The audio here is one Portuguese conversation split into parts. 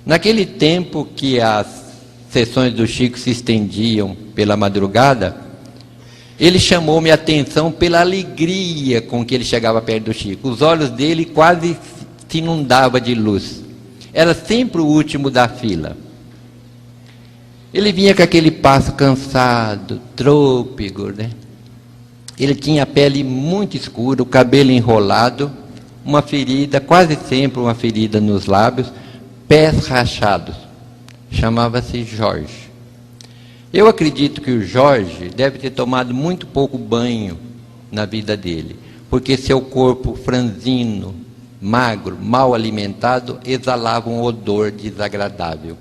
Naquele tempo que as sessões do Chico se estendiam pela madrugada, ele chamou minha atenção pela alegria com que ele chegava perto do Chico. Os olhos dele quase se inundavam de luz. Era sempre o último da fila. Ele vinha com aquele passo cansado, trôpego, né? Ele tinha a pele muito escura, o cabelo enrolado, uma ferida, quase sempre uma ferida nos lábios, pés rachados. Chamava-se Jorge. Eu acredito que o Jorge deve ter tomado muito pouco banho na vida dele, porque seu corpo franzino, magro, mal alimentado, exalava um odor desagradável.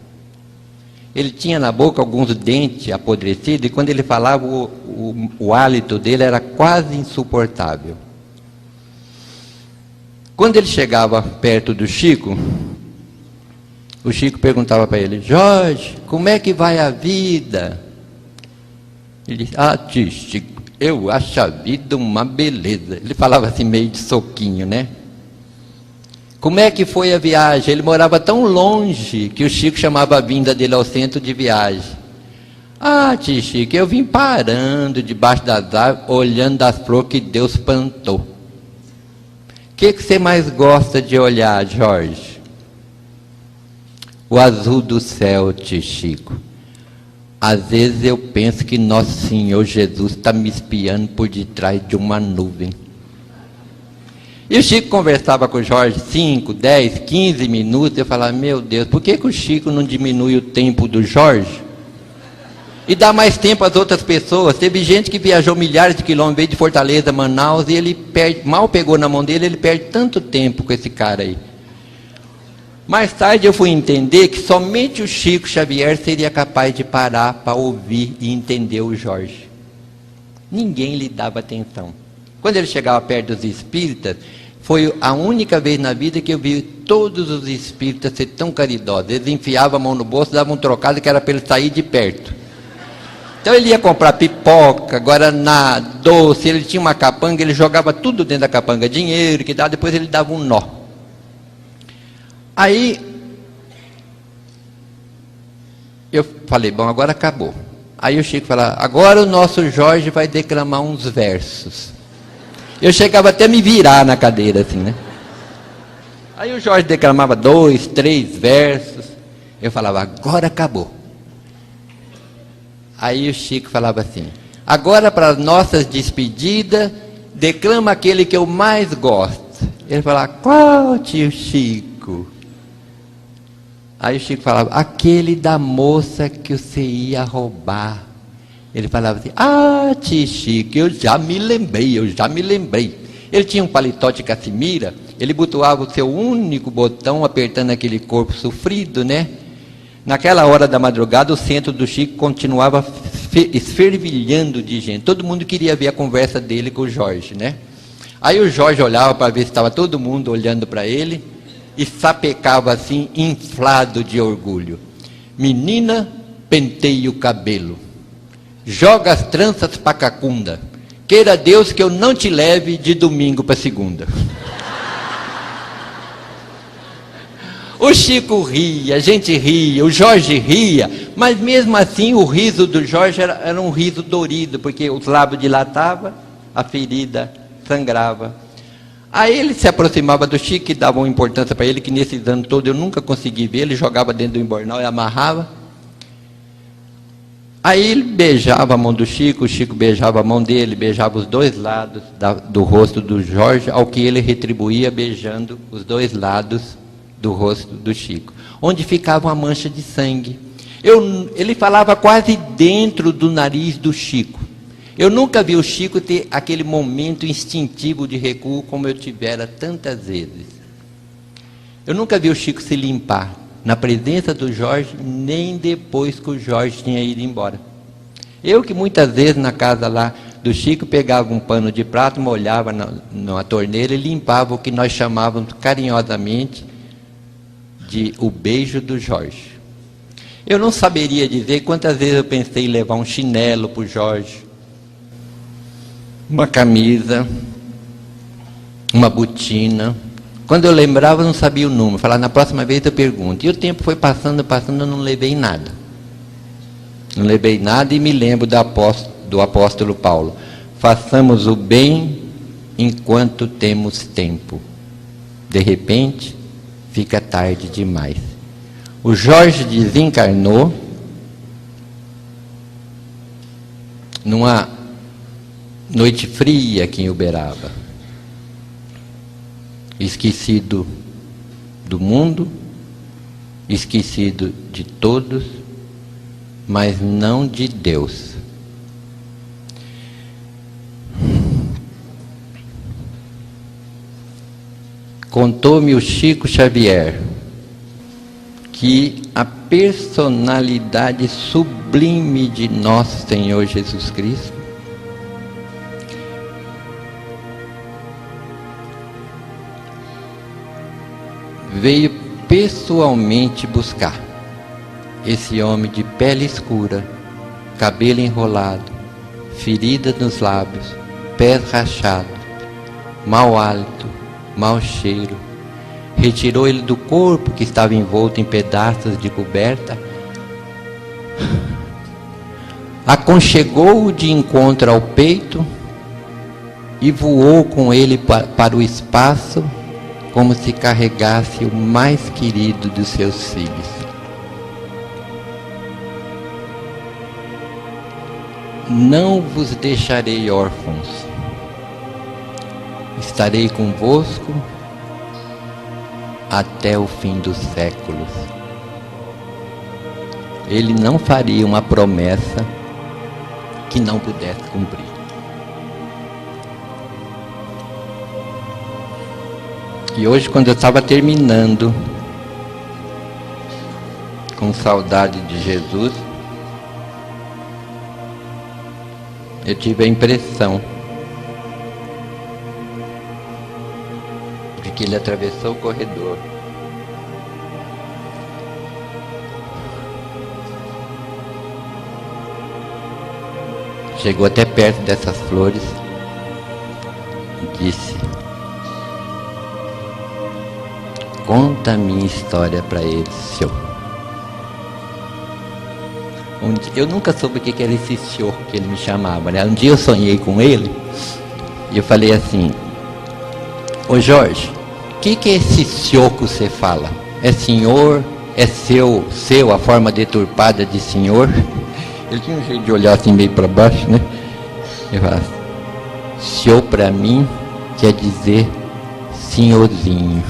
Ele tinha na boca alguns dentes apodrecidos, e quando ele falava, o hálito dele era quase insuportável. Quando ele chegava perto do Chico, o Chico perguntava para ele: Jorge, como é que vai a vida? Ele disse: tio Chico, eu acho a vida uma beleza. Ele falava assim meio de soquinho, né? Como é que foi a viagem? Ele morava tão longe que o Chico chamava a vinda dele ao centro de viagem. Tio Chico, eu vim parando debaixo das árvores, olhando as flores que Deus plantou. O que você mais gosta de olhar, Jorge? O azul do céu, tio Chico. Às vezes eu penso que Nosso Senhor Jesus está me espiando por detrás de uma nuvem. E o Chico conversava com o Jorge 5, 10, 15 minutos. Eu falava: meu Deus, por que o Chico não diminui o tempo do Jorge? E dá mais tempo às outras pessoas. Teve gente que viajou milhares de quilômetros, veio de Fortaleza, Manaus, e ele mal pegou na mão dele, ele perde tanto tempo com esse cara aí. Mais tarde eu fui entender que somente o Chico Xavier seria capaz de parar para ouvir e entender o Jorge. Ninguém lhe dava atenção. Quando ele chegava perto dos espíritas, foi a única vez na vida que eu vi todos os espíritas ser tão caridosos. Eles enfiavam a mão no bolso, davam um trocado que era para ele sair de perto. Então ele ia comprar pipoca, guaraná, doce, ele tinha uma capanga, ele jogava tudo dentro da capanga, dinheiro, que dava, depois ele dava um nó. Aí eu falei: bom, agora acabou. Aí o Chico falava: agora o nosso Jorge vai declamar uns versos. Eu chegava até a me virar na cadeira assim, né? Aí o Jorge declamava 2, 3 versos. Eu falava: agora acabou. Aí o Chico falava assim: agora para as nossas despedidas, declama aquele que eu mais gosto. Ele falava: qual, tio Chico? Aí o Chico falava: aquele da moça que você ia roubar. Ele falava assim: tio Chico, eu já me lembrei. Ele tinha um paletó de casimira, ele botoava o seu único botão, apertando aquele corpo sofrido, né? Naquela hora da madrugada, o centro do Chico continuava esfervilhando de gente. Todo mundo queria ver a conversa dele com o Jorge, né? Aí o Jorge olhava para ver se estava todo mundo olhando para ele, e sapecava assim, inflado de orgulho: menina, penteie o cabelo, joga as tranças para cacunda, queira Deus que eu não te leve de domingo para segunda. O Chico ria, a gente ria, o Jorge ria, mas mesmo assim o riso do Jorge era um riso dorido, porque os lábios dilatavam, a ferida sangrava. Aí ele se aproximava do Chico, que dava uma importância para ele, que nesses anos todos eu nunca consegui ver. Ele jogava dentro do embornal e amarrava. Aí ele beijava a mão do Chico, o Chico beijava a mão dele, beijava os dois lados do rosto do Jorge, ao que ele retribuía beijando os dois lados do rosto do Chico, onde ficava uma mancha de sangue. Ele falava quase dentro do nariz do Chico. Eu nunca vi o Chico ter aquele momento instintivo de recuo como eu tivera tantas vezes. Eu nunca vi o Chico se limpar na presença do Jorge, nem depois que o Jorge tinha ido embora. Eu que muitas vezes na casa lá do Chico pegava um pano de prato, molhava na torneira e limpava o que nós chamávamos carinhosamente de o beijo do Jorge. Eu não saberia dizer quantas vezes eu pensei em levar um chinelo para o Jorge, uma camisa, uma botina, Quando eu lembrava, eu não sabia o número. Falava, na próxima vez eu pergunto. E o tempo foi passando, eu não levei nada. Não levei nada e me lembro do apóstolo Paulo. Façamos o bem enquanto temos tempo. De repente, fica tarde demais. O Jorge desencarnou numa noite fria aqui em Uberaba. Esquecido do mundo, esquecido de todos, mas não de Deus. Contou-me o Chico Xavier que a personalidade sublime de nosso Senhor Jesus Cristo veio pessoalmente buscar esse homem de pele escura, cabelo enrolado, ferida nos lábios, pés rachados, mau hálito, mau cheiro. Retirou ele do corpo que estava envolto em pedaços de coberta, aconchegou-o de encontro ao peito e voou com ele para o espaço, como se carregasse o mais querido dos seus filhos. Não vos deixarei órfãos, estarei convosco até o fim dos séculos. Ele não faria uma promessa que não pudesse cumprir. E hoje, quando eu estava terminando, com saudade de Jesus, eu tive a impressão de que ele atravessou o corredor chegou até perto dessas flores e disse: conta a minha história para eles, senhor. Eu nunca soube o que era esse senhor que ele me chamava, né? Um dia eu sonhei com ele e eu falei assim: ô Jorge, o que é esse senhor que você fala? É senhor? É seu, a forma deturpada de senhor? Ele tinha um jeito de olhar assim meio para baixo, né? Eu falava: senhor para mim quer dizer senhorzinho.